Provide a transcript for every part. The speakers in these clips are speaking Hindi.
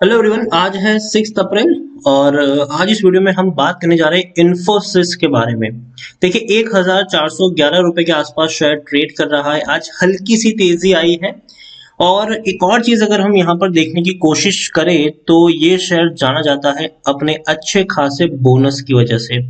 हेलो एवरीवन, आज है 6 अप्रैल और आज इस वीडियो में हम बात करने जा रहे हैं इन्फोसिस के बारे में। देखिए 1411 रुपए के आसपास शेयर ट्रेड कर रहा है। आज हल्की सी तेजी आई है और एक और चीज अगर हम यहाँ पर देखने की कोशिश करें तो ये शेयर जाना जाता है अपने अच्छे खासे बोनस की वजह से।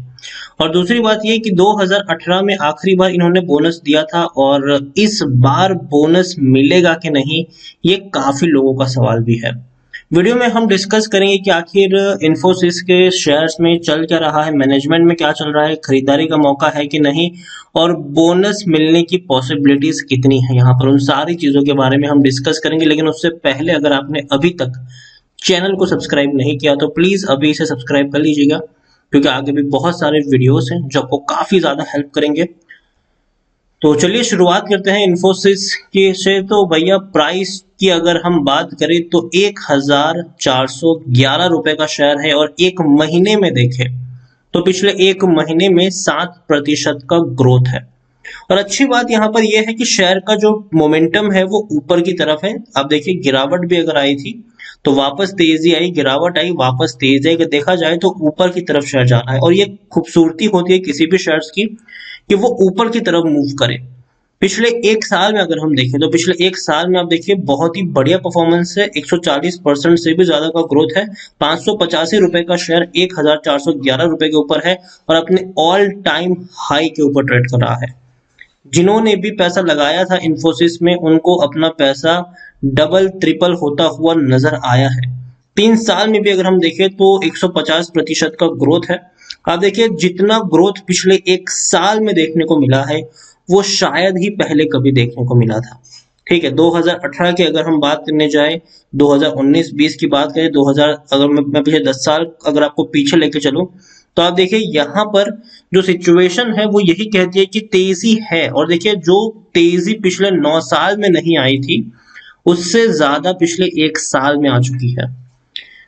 और दूसरी बात ये कि 2018 में आखिरी बार इन्होंने बोनस दिया था और इस बार बोनस मिलेगा कि नहीं, ये काफी लोगों का सवाल भी है। वीडियो में हम डिस्कस करेंगे कि आखिर इन्फोसिस के शेयर्स में चल क्या रहा है, मैनेजमेंट में क्या चल रहा है, खरीदारी का मौका है कि नहीं और बोनस मिलने की पॉसिबिलिटीज कितनी है। यहाँ पर उन सारी चीजों के बारे में हम डिस्कस करेंगे, लेकिन उससे पहले अगर आपने अभी तक चैनल को सब्सक्राइब नहीं किया तो प्लीज अभी इसे सब्सक्राइब कर लीजिएगा, क्योंकि आगे भी बहुत सारे वीडियोस हैं जो आपको काफी ज्यादा हेल्प करेंगे। तो चलिए शुरुआत करते हैं इन्फोसिस के से। तो भैया प्राइस की अगर हम बात करें तो 1411 रुपए का शेयर है और एक महीने में देखें तो पिछले एक महीने में 7% का ग्रोथ है। और अच्छी बात यहाँ पर यह है कि शेयर का जो मोमेंटम है वो ऊपर की तरफ है। आप देखिए गिरावट भी अगर आई थी तो वापस तेजी आई, गिरावट आई वापस तेजी आई। अगर देखा जाए तो ऊपर की तरफ शेयर जा रहा है और ये खूबसूरती होती है किसी भी शेयर्स की कि वो ऊपर की तरफ मूव करे। पिछले एक साल में अगर हम देखें तो पिछले एक साल में आप देखिए बहुत ही बढ़िया परफॉर्मेंस है। 140% से भी ज्यादा का ग्रोथ है। 585 रुपए का शेयर 1411 रुपए के ऊपर है और अपने ऑल टाइम हाई के ऊपर ट्रेड कर रहा है। जिन्होंने भी पैसा लगाया था इन्फोसिस में उनको अपना पैसा डबल ट्रिपल होता हुआ नजर आया है। 3 साल में भी अगर हम देखें तो 150% का ग्रोथ है। आप देखिए जितना ग्रोथ पिछले एक साल में देखने को मिला है वो शायद ही पहले कभी देखने को मिला था। ठीक है, 2018 की अगर हम बात करने जाए, 2019-20 की बात करें, 2000 अगर मैं पिछले 10 साल अगर आपको पीछे लेके चलूं तो आप देखिए यहाँ पर जो सिचुएशन है वो यही कहती है कि तेजी है। और देखिए जो तेजी पिछले 9 साल में नहीं आई थी उससे ज्यादा पिछले एक साल में आ चुकी है।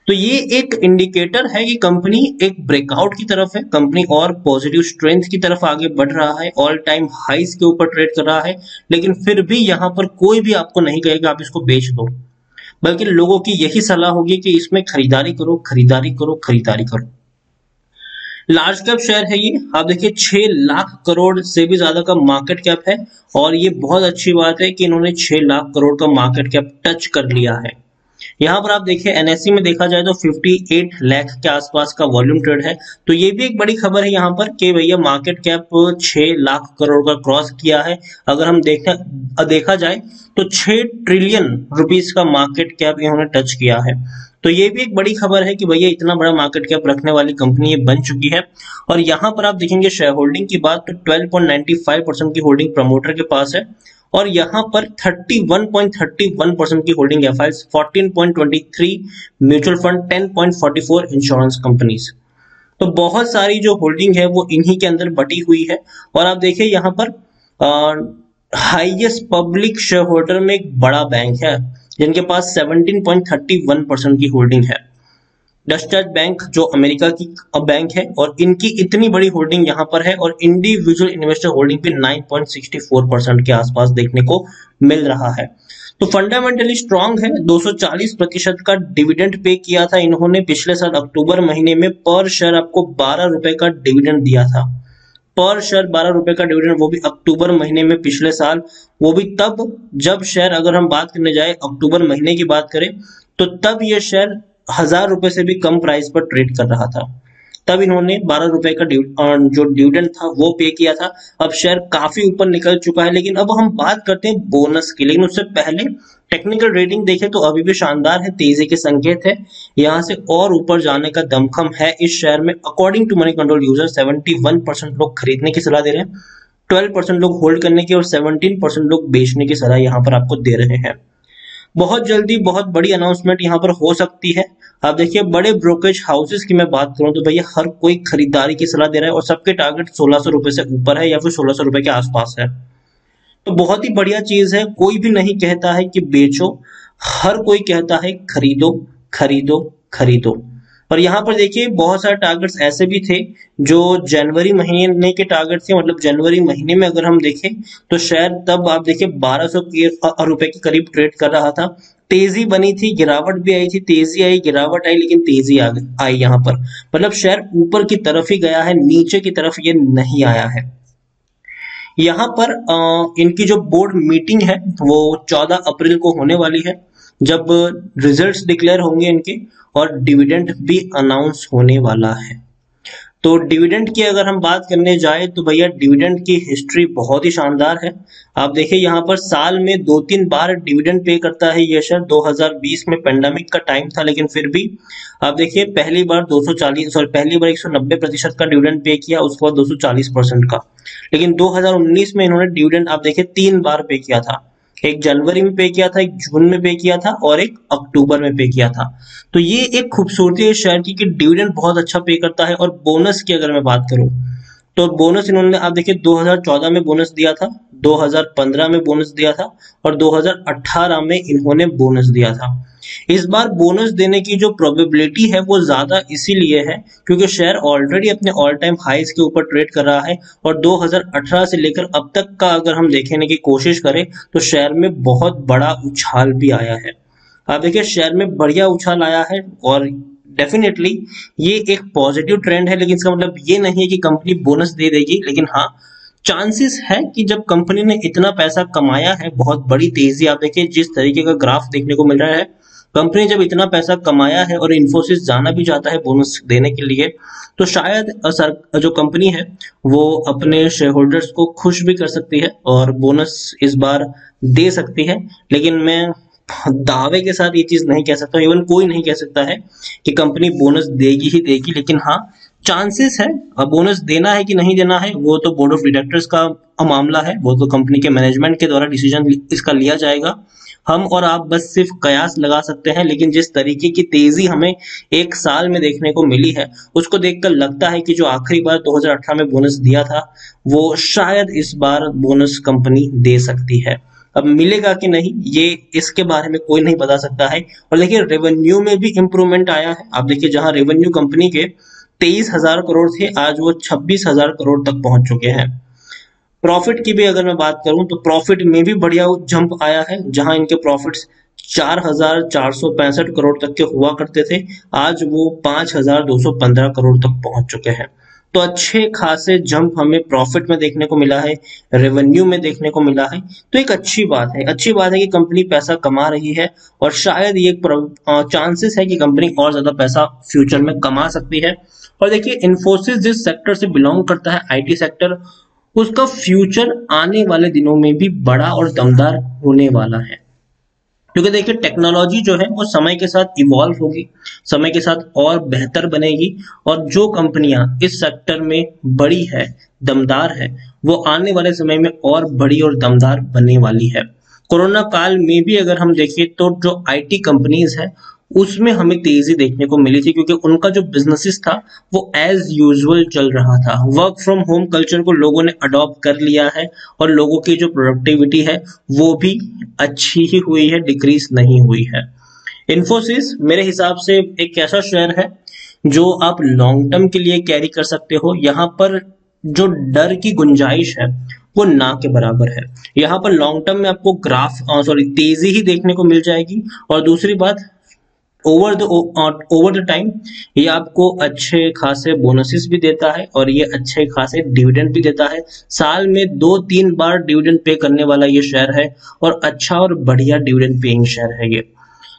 तो ये एक इंडिकेटर है कि कंपनी एक ब्रेकआउट की तरफ है, कंपनी और पॉजिटिव स्ट्रेंथ की तरफ आगे बढ़ रहा है, ऑल टाइम हाइस के ऊपर ट्रेड कर रहा है। लेकिन फिर भी यहाँ पर कोई भी आपको नहीं कहेगा आप इसको बेच दो, बल्कि लोगों की यही सलाह होगी कि इसमें खरीदारी करो, खरीदारी करो, खरीदारी करो। लार्ज कैप शेयर है ये। आप देखिए 6 लाख करोड़ से भी ज्यादा का मार्केट कैप है और ये बहुत अच्छी बात है कि इन्होंने 6 लाख करोड़ का मार्केट कैप टच कर लिया है। यहाँ पर आप देखिए एनएससी में देखा जाए तो 58 लाख के आसपास का वॉल्यूम ट्रेड है। तो ये भी एक बड़ी खबर है यहाँ पर कि भैया मार्केट कैप 6 लाख करोड़ का क्रॉस किया है। अगर हम देखा जाए तो 6 ट्रिलियन रुपीस का मार्केट कैप इन्होंने टच किया है। तो ये भी एक बड़ी खबर है कि भैया इतना बड़ा मार्केट कैप रखने वाली कंपनी ये बन चुकी है। और यहाँ पर आप देखेंगे शेयर होल्डिंग की बात तो 12.95% की होल्डिंग प्रमोटर के पास है और यहाँ पर 31.31% की holding FIIs, 14.23 mutual fund, 10.44 insurance companies. तो बहुत सारी जो होल्डिंग है वो इन्हीं के अंदर बटी हुई है। और आप देखिए यहाँ पर हाईएस्ट पब्लिक शेयर होल्डर में एक बड़ा बैंक है जिनके पास 17.31% की होल्डिंग है। डस्टर्ड बैंक जो अमेरिका की बैंक है और इनकी इतनी बड़ी होल्डिंग यहाँ पर है और इंडिविजुअल इन्वेस्टर होल्डिंग पे 9.64% के आसपास देखने को मिल रहा है। तो फंडामेंटली स्ट्रांग है। 240% का डिविडेंड पे किया था इन्होंने पिछले साल अक्टूबर महीने में। पर शेयर आपको 12 रुपए का डिविडेंड दिया था, पर शेयर 12 रुपए का डिविडेंड, वो भी अक्टूबर महीने में पिछले साल। वो भी तब जब शेयर, अगर हम बात करने जाए अक्टूबर महीने की बात करें तो तब ये शेयर 1000 रुपए से भी कम प्राइस पर ट्रेड कर रहा था। तब इन्होंने 12 रुपए का जो डिविडेंड था वो पे किया था। अब शेयर काफी ऊपर निकल चुका है। लेकिन अब हम बात करते हैं बोनस की, लेकिन उससे पहले टेक्निकल रेटिंग देखें तो अभी भी शानदार है, तेजी के संकेत है। यहाँ से और ऊपर जाने का दमखम है इस शेयर में। According to Moneycontrol user 71% लोग खरीदने की सलाह दे रहे हैं, 12% लोग होल्ड करने की और 17% लोग बेचने की सलाह यहाँ पर आपको दे रहे हैं। बहुत जल्दी बहुत बड़ी अनाउंसमेंट यहाँ पर हो सकती है। आप देखिए बड़े ब्रोकरेज हाउसेस की मैं बात करूं तो भैया हर कोई खरीदारी की सलाह दे रहा है और सबके टारगेट 1600 रुपए से ऊपर है या फिर 1600 रुपए के आसपास है। तो बहुत ही बढ़िया चीज है। कोई भी नहीं कहता है कि बेचो, हर कोई कहता है खरीदो, खरीदो, खरीदो। और यहाँ पर देखिए बहुत सारे टारगेट्स ऐसे भी थे जो जनवरी महीने के टारगेट थे, मतलब जनवरी महीने में अगर हम देखें तो शेयर तब आप देखिए 1200 रुपए के करीब ट्रेड कर रहा था। तेजी बनी थी, गिरावट भी आई थी, तेजी आई गिरावट आई, लेकिन तेजी आई यहाँ पर, मतलब शेयर ऊपर की तरफ ही गया है, नीचे की तरफ ये नहीं आया है। यहाँ पर इनकी जो बोर्ड मीटिंग है वो 14 अप्रैल को होने वाली है, जब रिजल्ट्स डिक्लेयर होंगे इनके और डिविडेंड भी अनाउंस होने वाला है। तो डिविडेंड की अगर हम बात करने जाए तो भैया डिविडेंड की हिस्ट्री बहुत ही शानदार है। आप देखिए यहाँ पर साल में 2-3 बार डिविडेंड पे करता है ये शेयर। 2020 में पेंडेमिक का टाइम था, लेकिन फिर भी आप देखिए पहली बार 190% का डिविडेंड पे किया, उसके बाद 240% का। लेकिन 2019 में इन्होंने डिविडेंड आप देखिए 3 बार पे किया था, एक जनवरी में पे किया था, एक जून में पे किया था और एक अक्टूबर में पे किया था। तो ये एक खूबसूरती है शेयर की कि डिविडेंड बहुत अच्छा पे करता है। और बोनस की अगर मैं बात करूं तो बोनस इन्होंने आप देखिए 2014 में बोनस दिया था, 2015 में बोनस दिया था और 2018 में इन्होंने बोनस दिया था। इस बार बोनस देने की जो प्रोबेबिलिटी है वो ज्यादा इसीलिए है क्योंकि शेयर ऑलरेडी अपने ऑल टाइम हाईज के ऊपर ट्रेड कर रहा है और 2018 से लेकर अब तक का अगर हम देखने की कोशिश करें तो शेयर में बहुत बड़ा उछाल भी आया है। आप देखिए शेयर में बढ़िया उछाल आया है और डेफिनेटली ये एक पॉजिटिव ट्रेंड है, लेकिन इसका मतलब ये नहीं है कि कंपनी बोनस दे देगी। लेकिन हाँ, चांसेस है कि जब कंपनी ने इतना पैसा कमाया है, बहुत बड़ी तेजी, आप देखिए जिस तरीके का ग्राफ देखने को मिल रहा है, कंपनी जब इतना पैसा कमाया है और इन्फोसिस जाना भी चाहता है बोनस देने के लिए, तो शायद जो कंपनी है वो अपने शेयर होल्डर्स को खुश भी कर सकती है और बोनस इस बार दे सकती है। लेकिन मैं दावे के साथ ये चीज नहीं कह सकता, इवन कोई नहीं कह सकता है कि कंपनी बोनस देगी ही देगी। लेकिन हाँ, चांसेस है। अब बोनस देना है कि नहीं देना है वो तो बोर्ड ऑफ डायरेक्टर्स का मामला है, वो तो कंपनी के मैनेजमेंट के द्वारा डिसीजन इसका लिया जाएगा। हम और आप बस सिर्फ कयास लगा सकते हैं। लेकिन जिस तरीके की तेजी हमें एक साल में देखने को मिली है, उसको देखकर लगता है कि जो आखिरी बार 2018 में बोनस दिया था वो शायद इस बार बोनस कंपनी दे सकती है। अब मिलेगा कि नहीं ये इसके बारे में कोई नहीं बता सकता है। और देखिए रेवेन्यू में भी इंप्रूवमेंट आया है। आप देखिए जहां रेवेन्यू कंपनी के 23,000 करोड़ थे, आज वो 26,000 करोड़ तक पहुंच चुके हैं। प्रॉफिट की भी अगर मैं बात करूं तो प्रॉफिट में भी बढ़िया जंप आया है। जहां इनके प्रॉफिट्स 4,465 करोड़ तक के हुआ करते थे, आज वो 5,215 करोड़ तक पहुंच चुके हैं। तो अच्छे खासे जंप हमें प्रॉफिट में देखने को मिला है, रेवेन्यू में देखने को मिला है। तो एक अच्छी बात है, अच्छी बात है कि कंपनी पैसा कमा रही है और शायद ये चांसेस है कि कंपनी और ज्यादा पैसा फ्यूचर में कमा सकती है। और देखिए इन्फोसिस जिस सेक्टर से बिलोंग करता है, आईटी सेक्टर, उसका फ्यूचर आने वाले दिनों में भी बड़ा और दमदार होने वाला है। क्योंकि देखिए टेक्नोलॉजी जो है वो समय के साथ इवॉल्व होगी, समय के साथ और बेहतर बनेगी और जो कंपनियां इस सेक्टर में बड़ी है, दमदार है, वो आने वाले समय में और बड़ी और दमदार बनने वाली है। कोरोना काल में भी अगर हम देखें तो जो आईटी कंपनीज है उसमें हमें तेजी देखने को मिली थी क्योंकि उनका जो बिजनेसेस था वो एज यूजुअल चल रहा था। वर्क फ्रॉम होम कल्चर को लोगों ने अडॉप्ट कर लिया है और लोगों की जो प्रोडक्टिविटी है वो भी अच्छी ही हुई है, डिक्रीज नहीं हुई है। इन्फोसिस मेरे हिसाब से एक ऐसा शेयर है जो आप लॉन्ग टर्म के लिए कैरी कर सकते हो। यहाँ पर जो डर की गुंजाइश है वो ना के बराबर है। यहाँ पर लॉन्ग टर्म में आपको तेजी ही देखने को मिल जाएगी। और दूसरी बात, ओवर द टाइम ये आपको अच्छे खासे बोनसेस भी देता है और ये अच्छे खासे डिविडेंड भी देता है। साल में 2-3 बार डिविडेंड पे करने वाला ये शेयर है और अच्छा और बढ़िया डिविडेंड पेइंग शेयर है ये।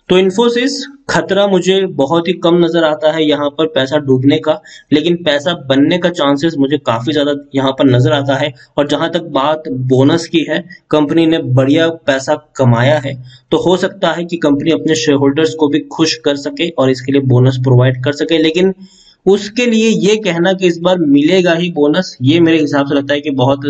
तो इन्फोसिस खतरा मुझे बहुत ही कम नजर आता है यहाँ पर पैसा डूबने का, लेकिन पैसा बनने का चांसेस मुझे काफी ज्यादा यहाँ पर नजर आता है। और जहां तक बात बोनस की है, कंपनी ने बढ़िया पैसा कमाया है तो हो सकता है कि कंपनी अपने शेयर होल्डर्स को भी खुश कर सके और इसके लिए बोनस प्रोवाइड कर सके। लेकिन उसके लिए ये कहना कि इस बार मिलेगा ही बोनस, ये मेरे हिसाब से लगता है कि बहुत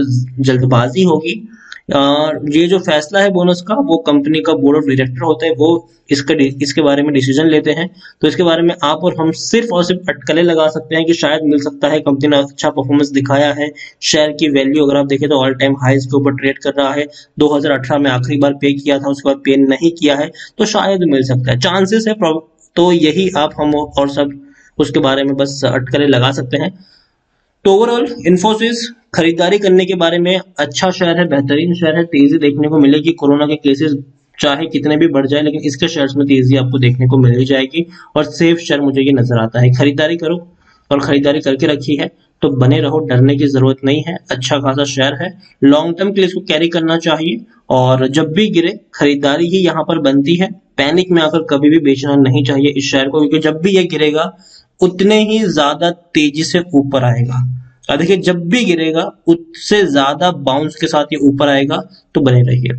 जल्दबाजी होगी। ये जो फैसला है बोनस का वो कंपनी का बोर्ड ऑफ डायरेक्टर होता है, वो इसके बारे में डिसीजन लेते हैं। तो इसके बारे में आप और हम सिर्फ और सिर्फ अटकलें लगा सकते हैं कि शायद मिल सकता है, कंपनी ने अच्छा परफॉर्मेंस दिखाया है। शेयर की वैल्यू अगर आप देखें तो ऑल टाइम हाईज के ऊपर ट्रेड कर रहा है। 2018 में आखिरी बार पे किया था, उसके बाद पे नहीं किया है, तो शायद मिल सकता है, चांसेस है। तो यही आप हम और सब उसके बारे में बस अटकलें लगा सकते हैं। तो ओवरऑल इन्फोसिस खरीदारी करने के बारे में अच्छा शेयर है, बेहतरीन शेयर है, तेजी देखने को मिलेगी। कोरोना के केसेस चाहे कितने भी बढ़ जाए, लेकिन इसके शेयर्स में तेजी आपको देखने को मिल ही जाएगी और सेफ शेयर मुझे ये नजर आता है। खरीदारी करो और खरीदारी करके रखी है तो बने रहो, डरने की जरूरत नहीं है। अच्छा खासा शेयर है, लॉन्ग टर्म के लिए इसको कैरी करना चाहिए और जब भी गिरे खरीदारी ही यहाँ पर बनती है। पैनिक में आकर कभी भी बेचना नहीं चाहिए इस शेयर को, क्योंकि जब भी ये गिरेगा उतने ही ज्यादा तेजी से ऊपर आएगा। और देखिए जब भी गिरेगा उससे ज्यादा बाउंस के साथ ये ऊपर आएगा, तो बने रहिए।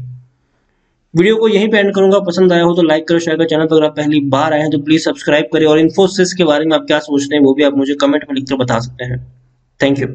वीडियो को यहीं पे एंड करूंगा। पसंद आया हो तो लाइक करो, शेयर करो। चैनल पर अगर आप पहली बार आए हैं तो प्लीज सब्सक्राइब करें और इन्फोसिस के बारे में आप क्या सोचते हैं वो भी आप मुझे कमेंट में लिखकर बता सकते हैं। Thank you.